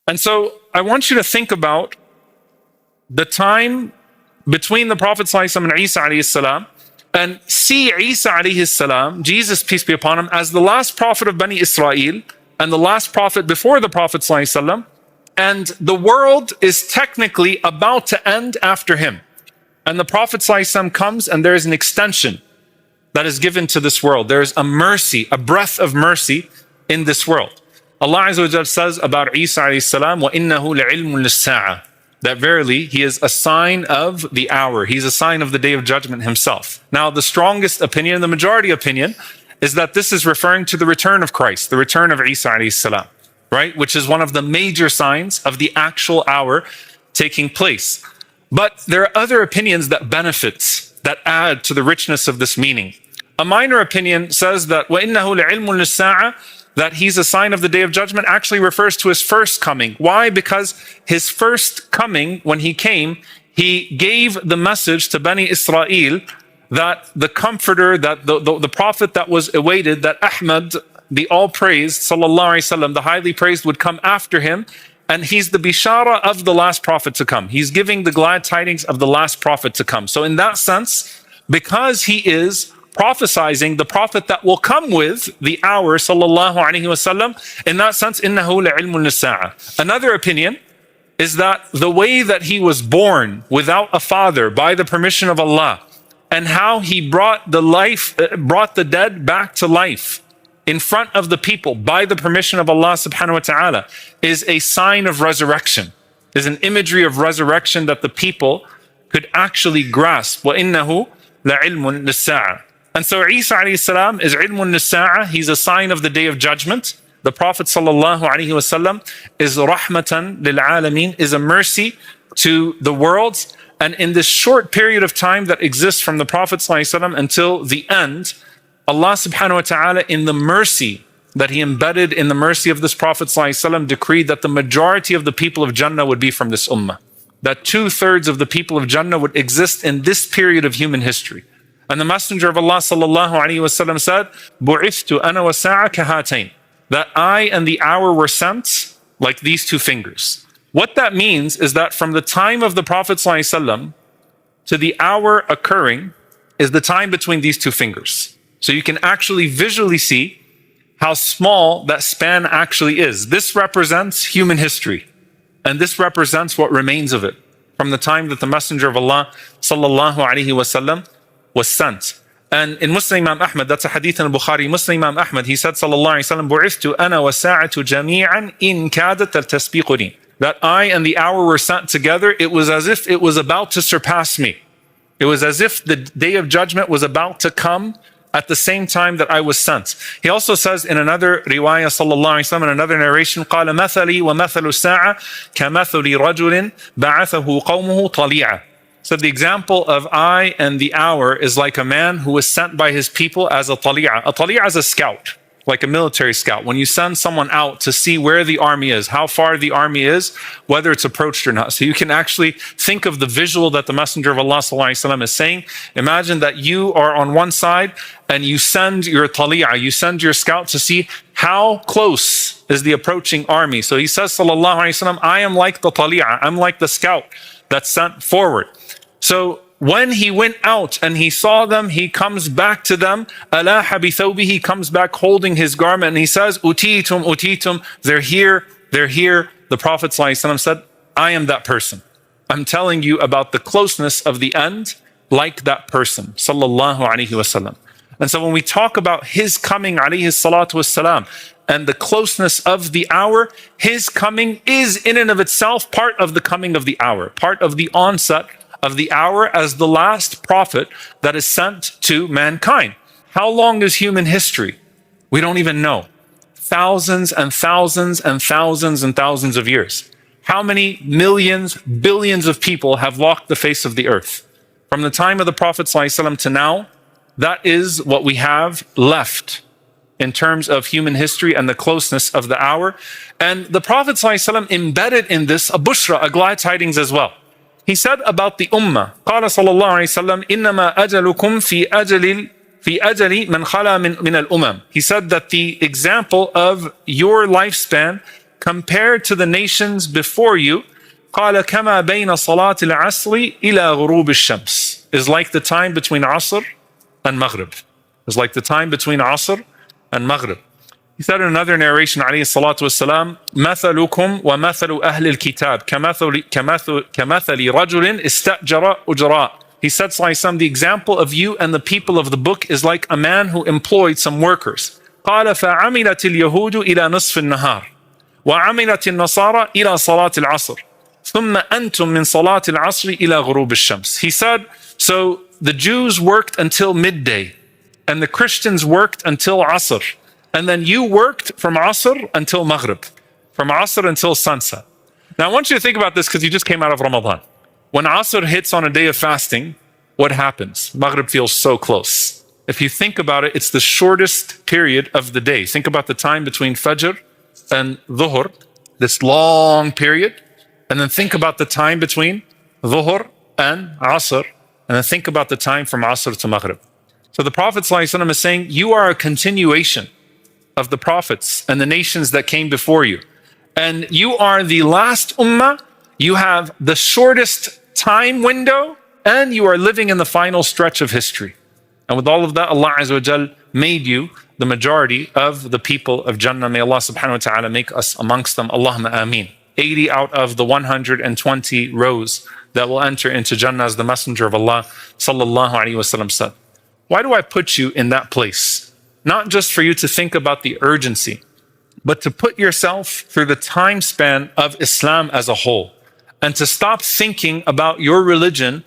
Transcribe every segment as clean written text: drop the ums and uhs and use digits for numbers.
And so I want you to think about the time between the Prophet ﷺ and Isa alayhi salam, and see Isa alayhi salam, Jesus peace be upon him, as the last prophet of Bani Israel and the last prophet before the Prophet ﷺ, and the world is technically about to end after him. And the Prophet ﷺ comes and there is an extension that is given to this world. There is a mercy, a breath of mercy in this world. Allah Azza wa Jal says about Isa alayhi salam, وَإِنَّهُ لَعِلْمٌ لِلسَّاعَةِ, that verily he is a sign of the hour. He's a sign of the day of judgment himself. Now, the strongest opinion, the majority opinion, is that this is referring to the return of Christ, the return of Isa alayhi salam, right? Which is one of the major signs of the actual hour taking place. But there are other opinions that benefits, that add to the richness of this meaning. A minor opinion says that وَإِنَّهُ لَعِلْمٌ لِلسَّاعَةِ, that he's a sign of the day of judgment, actually refers to his first coming. Why? Because his first coming, when he came, he gave the message to Bani Israel that the comforter, that the prophet that was awaited, that Ahmad, the all-praised, sallallahu alaihi wasallam, the highly praised, would come after him. And he's the bishara of the last prophet to come. He's giving the glad tidings of the last prophet to come. So in that sense, because he is prophesizing the prophet that will come with the hour, sallallahu alaihi wasallam, in that sense, innahu la'ilmun lis-sa'a. Another opinion is that the way that he was born without a father by the permission of Allah, and how he brought the dead back to life in front of the people by the permission of Allah subhanahu wa ta'ala, is a sign of resurrection, is an imagery of resurrection that the people could actually grasp. وَإِنَّهُ لَعِلْمٌ لِلسَّاعَةِ. And so Isa alayhi salam is ilmun lis-sa'a. He's a sign of the day of judgment. The Prophet sallallahu alaihi wasallam is rahmatan lil alamin, is a mercy to the worlds. And in this short period of time that exists from the Prophet sallallahu alaihi wasallam until the end, Allah subhanahu wa ta'ala, in the mercy that he embedded in the mercy of this Prophet sallallahu alaihi wasallam, decreed that the majority of the people of Jannah would be from this ummah. That 2/3 of the people of Jannah would exist in this period of human history. And the Messenger of Allah sallallahu alaihi wasallam said, "Bu'ithtu ana wa sa'a kahatayn," that I and the hour were sent like these two fingers. What that means is that from the time of the Prophet sallallahu alaihi wasallam to the hour occurring is the time between these two fingers. So you can actually visually see how small that span actually is. This represents human history, and this represents what remains of it from the time that the Messenger of Allah sallallahu alaihi wasallam was sent. And in Muslim Imam Ahmad, that's a hadith in Bukhari, Muslim Imam Ahmad, he said sallallahu alaihi wasallam, "Bu'ithtu ana wa sa'atu jami'an in kadat al-tasbiquni," that I and the hour were sent together. It was as if it was about to surpass me. It was as if the day of judgment was about to come at the same time that I was sent. He also says in another riwayah sallallahu alaihi wasallam, in another narration, قال مثلي ومثل الساعة كمثل رجل بعثه قومه طليعة. So the example of I and the hour is like a man who was sent by his people as a tali'ah. A tali'ah is a scout, like a military scout. When you send someone out to see where the army is, how far the army is, whether it's approached or not. So you can actually think of the visual that the Messenger of Allah ﷺ is saying. Imagine that you are on one side and you send your tali'ah, you send your scout to see how close is the approaching army. So he says, sallallahu alaihi wasallam, I am like the tali'ah, I'm like the scout that's sent forward. So when he went out and he saw them, he comes back to them. Ala habithawbi, he comes back holding his garment and he says, Utitum, utitum, they're here, they're here. The Prophet ﷺ said, I am that person. I'm telling you about the closeness of the end, like that person, sallallahu alaihi wasallam. And so when we talk about his coming, alayhi salatu wassalam, and the closeness of the hour, his coming is in and of itself part of the coming of the hour, part of the onset of the hour as the last prophet that is sent to mankind. How long is human history? We don't even know. Thousands and thousands and thousands and thousands of years. How many millions, billions of people have walked the face of the earth? From the time of the Prophet ﷺ to now, that is what we have left in terms of human history and the closeness of the hour. And the Prophet ﷺ embedded in this a bushra, a glad tidings as well. He said about the ummah, قال صلى الله عليه وسلم إنما أجلكم في أجل من خلا من الأمم. He said that the example of your lifespan compared to the nations before you. قال كما بين صلاة العصر إلى غروب الشمس, is like the time between Asr and Maghrib. Is like the time between Asr and Maghrib. He said in another narration, عليه الصلاة والسلام, مثلكم ومثل أهل الكتاب كمثل رجل استأجر أجراء. He said, the example of you and the people of the book is like a man who employed some workers. قال فعملت اليهود إلى نصف النهار وعملت النصارى إلى صلاة العصر ثم أنتم من صلاة العصر إلى غروب الشمس. He said, so the Jews worked until midday and the Christians worked until Asr. And then you worked from Asr until Maghrib, from Asr until sunset. Now I want you to think about this because you just came out of Ramadan. When Asr hits on a day of fasting, what happens? Maghrib feels so close. If you think about it, it's the shortest period of the day. Think about the time between Fajr and Dhuhr, this long period. And then think about the time between Dhuhr and Asr. And then think about the time from Asr to Maghrib. So the Prophet ﷺ is saying, you are a continuation of the prophets and the nations that came before you. And you are the last ummah, you have the shortest time window, and you are living in the final stretch of history. And with all of that, Allah Azza wa Jal made you the majority of the people of Jannah. May Allah subhanahu wa ta'ala make us amongst them. Allahumma ameen. 80 out of the 120 rows that will enter into Jannah, as the Messenger of Allah sallallahu alaihi wasallam said. Why do I put you in that place? Not just for you to think about the urgency, but to put yourself through the time span of Islam as a whole, and to stop thinking about your religion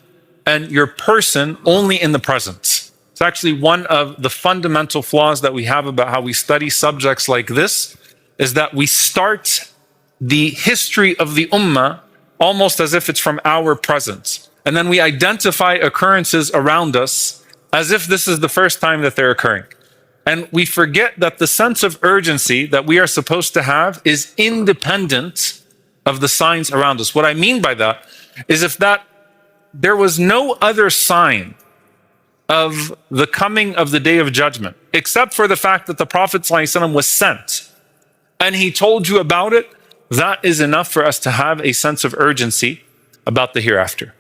and your person only in the present. It's actually one of the fundamental flaws that we have about how we study subjects like this, is that we start the history of the ummah almost as if it's from our present. And then we identify occurrences around us as if this is the first time that they're occurring. And we forget that the sense of urgency that we are supposed to have is independent of the signs around us. What I mean by that is, if that there was no other sign of the coming of the Day of Judgment, except for the fact that the Prophet ﷺ was sent and he told you about it, that is enough for us to have a sense of urgency about the hereafter.